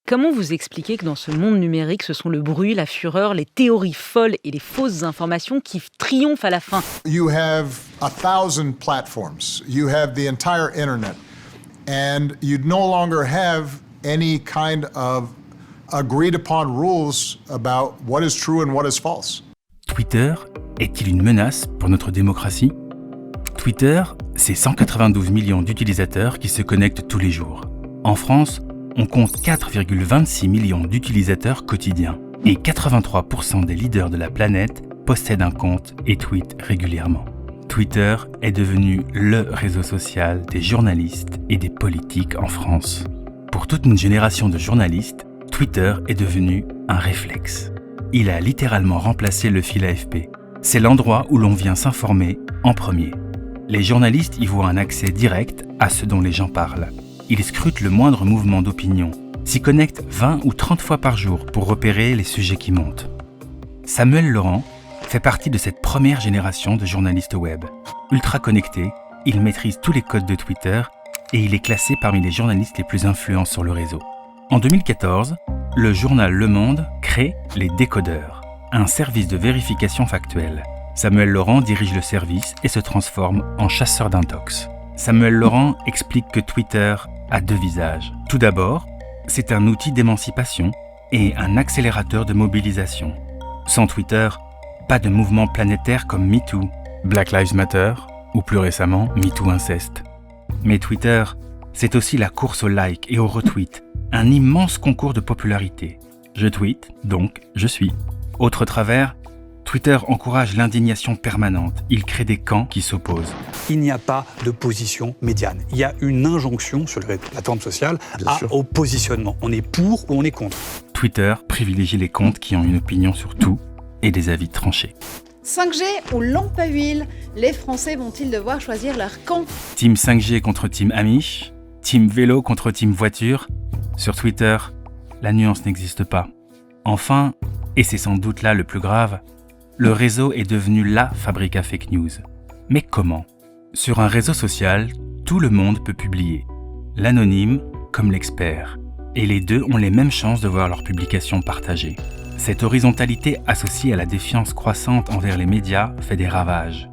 Comment vous expliquez que dans ce monde numérique, ce sont le bruit, la fureur, les théories folles et les fausses informations qui triomphent à la fin? You have 1,000 platforms. You have the entire internet. And you no longer have any kind of agreed upon rules about what is true and what is false. Twitter est-il une menace pour notre démocratie ? Twitter, c'est 192 millions d'utilisateurs qui se connectent tous les jours. En France, on compte 4,26 millions d'utilisateurs quotidiens. Et 83% des leaders de la planète possèdent un compte et tweetent régulièrement. Twitter est devenu le réseau social des journalistes et des politiques en France. Pour toute une génération de journalistes, Twitter est devenu un réflexe. Il a littéralement remplacé le fil AFP. C'est l'endroit où l'on vient s'informer en premier. Les journalistes y voient un accès direct à ce dont les gens parlent. Ils scrutent le moindre mouvement d'opinion, s'y connectent 20 ou 30 fois par jour pour repérer les sujets qui montent. Samuel Laurent fait partie de cette première génération de journalistes web. Ultra connecté, il maîtrise tous les codes de Twitter et il est classé parmi les journalistes les plus influents sur le réseau. En 2014, le journal Le Monde crée les décodeurs, un service de vérification factuelle. Samuel Laurent dirige le service et se transforme en chasseur d'intox. Samuel Laurent explique que Twitter a deux visages. Tout d'abord, c'est un outil d'émancipation et un accélérateur de mobilisation. Sans Twitter, pas de mouvement planétaire comme MeToo, Black Lives Matter ou plus récemment MeToo Inceste. Mais Twitter, c'est aussi la course au like et au retweet, un immense concours de popularité. Je tweete, donc je suis. Autre travers, Twitter encourage l'indignation permanente. Il crée des camps qui s'opposent. Il n'y a pas de position médiane. Il y a une injonction sur les plateformes sociales au positionnement. On est pour ou on est contre. Twitter privilégie les comptes qui ont une opinion sur tout et des avis tranchés. 5G ou lampe à huile, les Français vont-ils devoir choisir leur camp ? Team 5G contre Team Amish, Team vélo contre Team voiture. Sur Twitter, la nuance n'existe pas. Enfin, et c'est sans doute là le plus grave, le réseau est devenu la fabrique à fake news. Mais comment ? Sur un réseau social, tout le monde peut publier, l'anonyme comme l'expert. Et les deux ont les mêmes chances de voir leur publication partagée. Cette horizontalité associée à la défiance croissante envers les médias fait des ravages.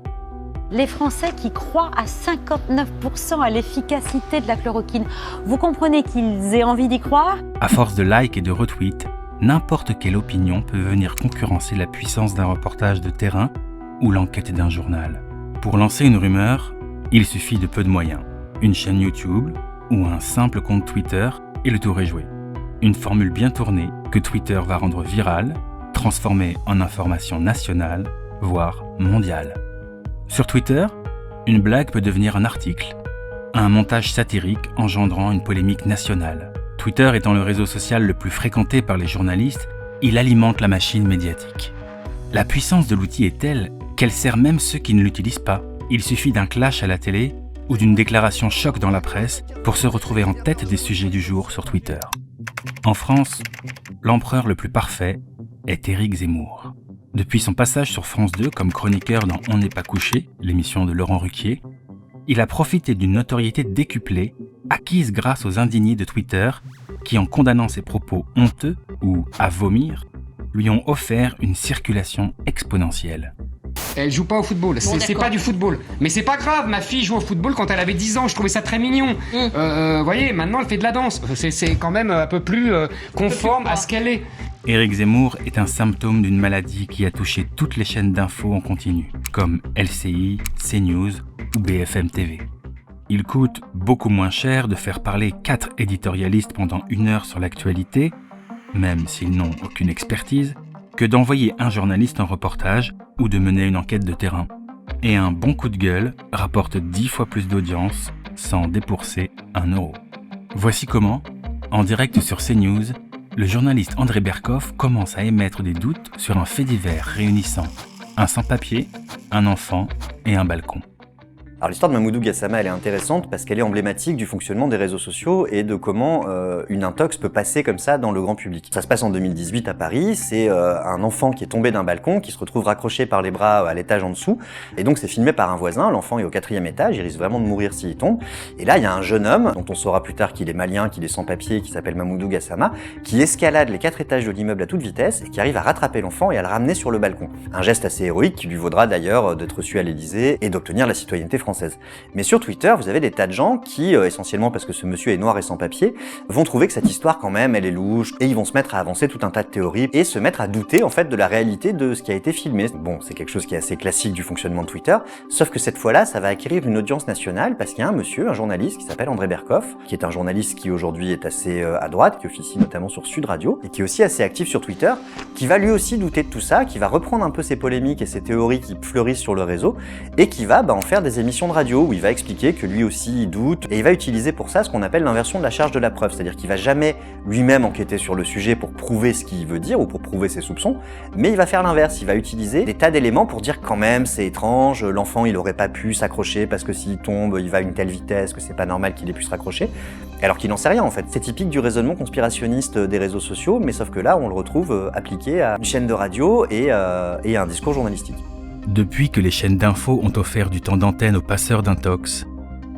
Les Français qui croient à 59% à l'efficacité de la chloroquine, vous comprenez qu'ils aient envie d'y croire ? À force de likes et de retweets, n'importe quelle opinion peut venir concurrencer la puissance d'un reportage de terrain ou l'enquête d'un journal. Pour lancer une rumeur, il suffit de peu de moyens. Une chaîne YouTube ou un simple compte Twitter et le tour est joué. Une formule bien tournée que Twitter va rendre virale, transformée en information nationale, voire mondiale. Sur Twitter, une blague peut devenir un article, un montage satirique engendrant une polémique nationale. Twitter étant le réseau social le plus fréquenté par les journalistes, il alimente la machine médiatique. La puissance de l'outil est telle qu'elle sert même ceux qui ne l'utilisent pas. Il suffit d'un clash à la télé ou d'une déclaration choc dans la presse pour se retrouver en tête des sujets du jour sur Twitter. En France, l'empereur le plus parfait est Éric Zemmour. Depuis son passage sur France 2 comme chroniqueur dans On n'est pas couché, l'émission de Laurent Ruquier, il a profité d'une notoriété décuplée, acquise grâce aux indignés de Twitter, qui en condamnant ses propos honteux ou à vomir, lui ont offert une circulation exponentielle. Elle joue pas au football, c'est pas du football. Mais c'est pas grave, ma fille joue au football quand elle avait 10 ans, je trouvais ça très mignon. Voyez, maintenant elle fait de la danse. C'est quand même un peu plus conforme à ce qu'elle est. Éric Zemmour est un symptôme d'une maladie qui a touché toutes les chaînes d'infos en continu, comme LCI, CNews ou BFM TV. Il coûte beaucoup moins cher de faire parler 4 éditorialistes pendant 1 heure sur l'actualité, même s'ils n'ont aucune expertise, que d'envoyer un journaliste en reportage ou de mener une enquête de terrain. Et un bon coup de gueule rapporte 10 fois plus d'audience sans débourser 1 euro. Voici comment, en direct sur CNews, le journaliste André Berkoff commence à émettre des doutes sur un fait divers réunissant un sans-papier, un enfant et un balcon. Alors l'histoire de Mamoudou Gassama, elle est intéressante parce qu'elle est emblématique du fonctionnement des réseaux sociaux et de comment une intox peut passer comme ça dans le grand public. Ça se passe en 2018 à Paris, c'est un enfant qui est tombé d'un balcon, qui se retrouve raccroché par les bras à l'étage en dessous, et donc c'est filmé par un voisin, l'enfant est au 4e étage, il risque vraiment de mourir s'il tombe, et là il y a un jeune homme, dont on saura plus tard qu'il est malien, qu'il est sans papier, qui s'appelle Mamoudou Gassama, qui escalade les 4 étages de l'immeuble à toute vitesse et qui arrive à rattraper l'enfant et à le ramener sur le balcon. Un geste assez héroïque qui lui vaudra d'ailleurs d'être reçu à l'Élysée et d'obtenir la citoyenneté française. Mais sur Twitter, vous avez des tas de gens qui, essentiellement parce que ce monsieur est noir et sans papier, vont trouver que cette histoire quand même, elle est louche, et ils vont se mettre à avancer tout un tas de théories et se mettre à douter en fait de la réalité de ce qui a été filmé. Bon, c'est quelque chose qui est assez classique du fonctionnement de Twitter, sauf que cette fois-là, ça va acquérir une audience nationale parce qu'il y a un monsieur, un journaliste qui s'appelle André Berkoff, qui est un journaliste qui aujourd'hui est assez à droite, qui officie notamment sur Sud Radio, et qui est aussi assez actif sur Twitter, qui va lui aussi douter de tout ça, qui va reprendre un peu ces polémiques et ces théories qui fleurissent sur le réseau, et qui va en faire des émissions de radio où il va expliquer que lui aussi il doute, et il va utiliser pour ça ce qu'on appelle l'inversion de la charge de la preuve, c'est-à-dire qu'il va jamais lui-même enquêter sur le sujet pour prouver ce qu'il veut dire ou pour prouver ses soupçons, mais il va faire l'inverse, il va utiliser des tas d'éléments pour dire quand même c'est étrange, l'enfant il aurait pas pu s'accrocher parce que s'il tombe il va à une telle vitesse que c'est pas normal qu'il ait pu se raccrocher, alors qu'il n'en sait rien en fait. C'est typique du raisonnement conspirationniste des réseaux sociaux, mais sauf que là on le retrouve appliqué à une chaîne de radio et à un discours journalistique. Depuis que les chaînes d'infos ont offert du temps d'antenne aux passeurs d'intox,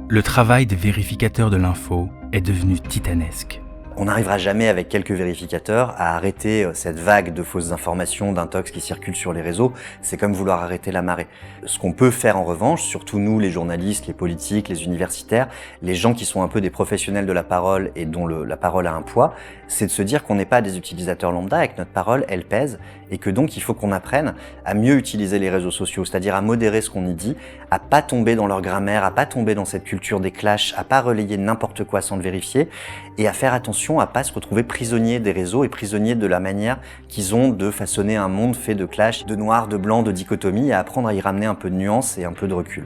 le travail des vérificateurs de l'info est devenu titanesque. On n'arrivera jamais avec quelques vérificateurs à arrêter cette vague de fausses informations, d'intox qui circulent sur les réseaux. C'est comme vouloir arrêter la marée. Ce qu'on peut faire en revanche, surtout nous, les journalistes, les politiques, les universitaires, les gens qui sont un peu des professionnels de la parole et dont la parole a un poids, c'est de se dire qu'on n'est pas des utilisateurs lambda et que notre parole, elle pèse et que donc il faut qu'on apprenne à mieux utiliser les réseaux sociaux, c'est-à-dire à modérer ce qu'on y dit, à pas tomber dans leur grammaire, à pas tomber dans cette culture des clashs, à pas relayer n'importe quoi sans le vérifier et à faire attention à pas se retrouver prisonnier des réseaux et prisonnier de la manière qu'ils ont de façonner un monde fait de clash, de noir, de blanc, de dichotomie, et à apprendre à y ramener un peu de nuance et un peu de recul.